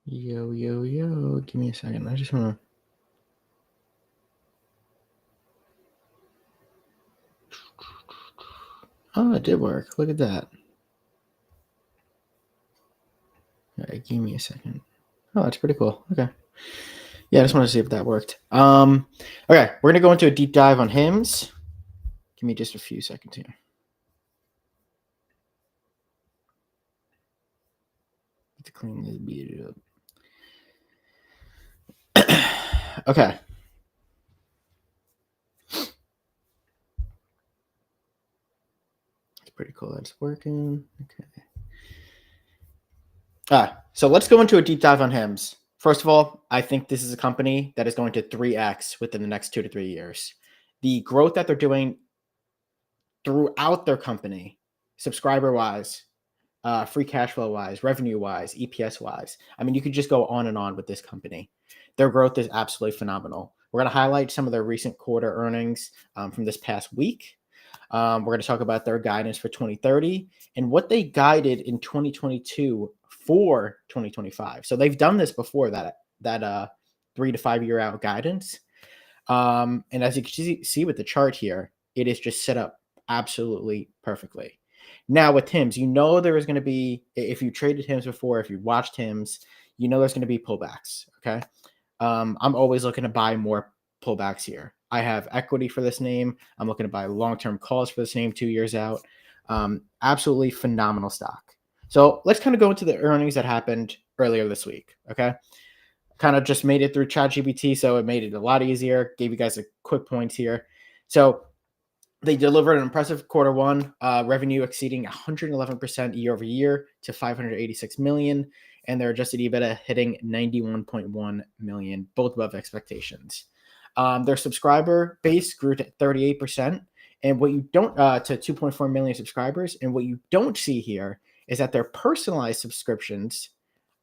Yo, yo, yo. Give me a second. I just want to. Oh, it did work. Look at that. All right, give me a second. Oh, that's pretty cool. Okay. Yeah, I just want to see if that worked. Okay, we're gonna go into a deep dive on HIMS. Give me just a few seconds here. To clean this beat up. Okay. It's pretty cool. That's working. Okay. So let's go into a deep dive on HIMS. First of all, I think this is a company that is going to 3x within the next 2 to 3 years. The growth that they're doing throughout their company, subscriber wise, free cash flow wise, revenue wise, EPS wise. I mean, you could just go on and on with this company. Their growth is absolutely phenomenal. We're going to highlight some of their recent quarter earnings from this past week. We're going to talk about their guidance for 2030 and what they guided in 2022 for 2025. So they've done this before, that 3 to 5 year out guidance. And as you can see with the chart here, it is just set up absolutely perfectly. Now with HIMS, you know there is going to be, if you traded HIMS before, if you watched HIMS, you know there's going to be pullbacks. Okay. I'm always looking to buy more pullbacks here. I have equity for this name. I'm looking to buy long-term calls for this name 2 years out. Absolutely phenomenal stock. So let's kind of go into the earnings that happened earlier this week. Okay. Kind of just made it through ChatGPT, so it made it a lot easier. Gave you guys a quick points here. So they delivered an impressive quarter one, revenue exceeding 111% year over year to 586 million, and their adjusted EBITDA hitting 91.1 million, both above expectations. Their subscriber base grew to 38%, and what you don't to 2.4 million subscribers. And what you don't see here is that their personalized subscriptions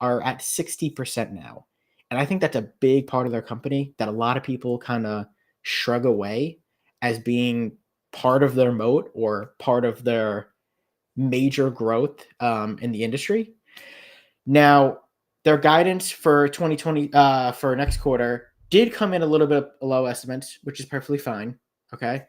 are at 60% now. And I think that's a big part of their company that a lot of people kind of shrug away as being part of their moat or part of their major growth in the industry. Now, their guidance for 2020 for next quarter did come in a little bit below estimates, which is perfectly fine. Okay.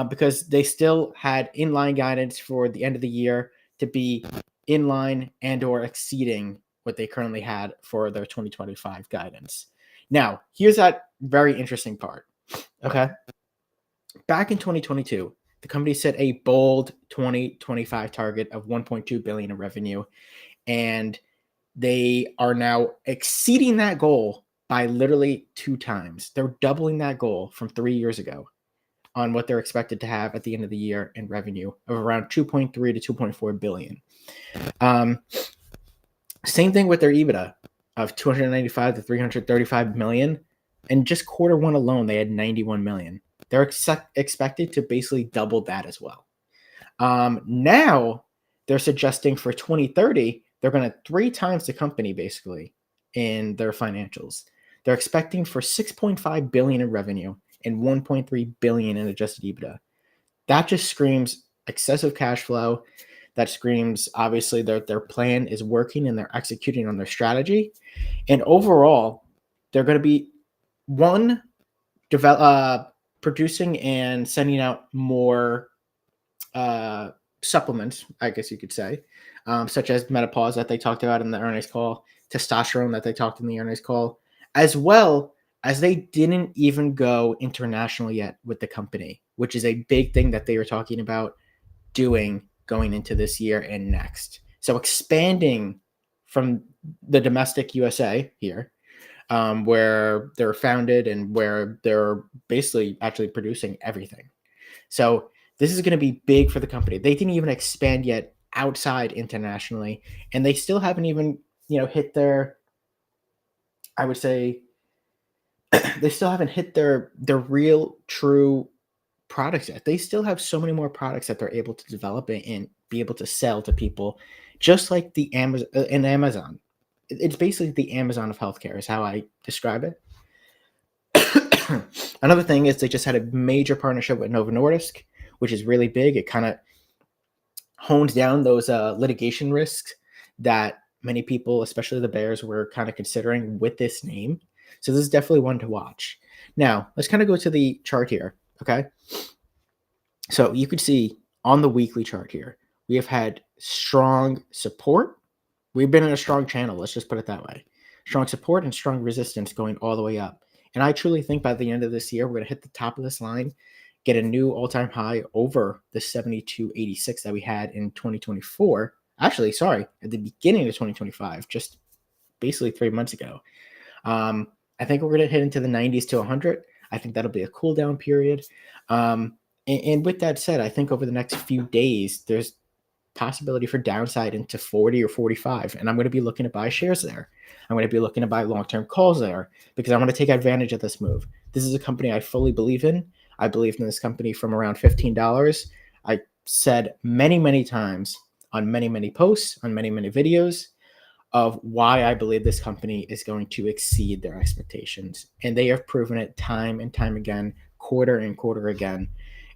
Because they still had inline guidance for the end of the year to be in line and or exceeding what they currently had for their 2025 guidance. Now, here's that very interesting part. Okay. Back in 2022, the company set a bold 2025 target of 1.2 billion in revenue, and they are now exceeding that goal by literally 2 times. They're doubling that goal from 3 years ago on what they're expected to have at the end of the year in revenue of around 2.3 to 2.4 billion. Same thing with their EBITDA of 295 to 335 million. And just quarter one alone, they had 91 million. They're expected to basically double that as well. Now they're suggesting for 2030, they're going to 3 times the company basically in their financials. They're expecting for 6.5 billion in revenue and 1.3 billion in adjusted EBITDA. That just screams excessive cash flow. That screams, obviously, their plan is working and they're executing on their strategy. And overall, they're going to be producing and sending out more supplements, I guess you could say, such as menopause that they talked about in the earnings call, testosterone that they talked in the earnings call, as well as they didn't even go international yet with the company, which is a big thing that they were talking about doing going into this year and next. So expanding from the domestic USA here, where they're founded and where they're basically actually producing everything. So this is going to be big for the company. They didn't even expand yet outside internationally, and they still haven't even, hit their, I would say, they still haven't hit their real true products yet. They still have so many more products that they're able to develop and be able to sell to people, just like the Amazon. It's basically the Amazon of healthcare is how I describe it. Another thing is they just had a major partnership with Novo Nordisk, which is really big. It kind of hones down those litigation risks that many people, especially the Bears, were kind of considering with this name. So this is definitely one to watch. Now, let's kind of go to the chart here. Okay. So you could see on the weekly chart here, we have had strong support. We've been in a strong channel. Let's just put it that way. Strong support and strong resistance going all the way up. And I truly think by the end of this year, we're going to hit the top of this line, get a new all-time high over the 72.86 that we had in 2024. Actually, sorry, at the beginning of 2025, just basically 3 months ago. I think we're going to hit into the 90s to 100. I think that'll be a cool down period. And with that said, I think over the next few days, there's possibility for downside into 40 or 45. And I'm going to be looking to buy shares there. I'm going to be looking to buy long-term calls there because I want to take advantage of this move. This is a company I fully believe in. I believed in this company from around $15. I said many, many times on many, many posts, on many, many videos of why I believe this company is going to exceed their expectations. And they have proven it time and time again, quarter and quarter again.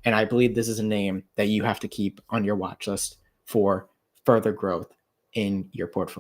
And I believe this is a name that you have to keep on your watch list for further growth in your portfolio.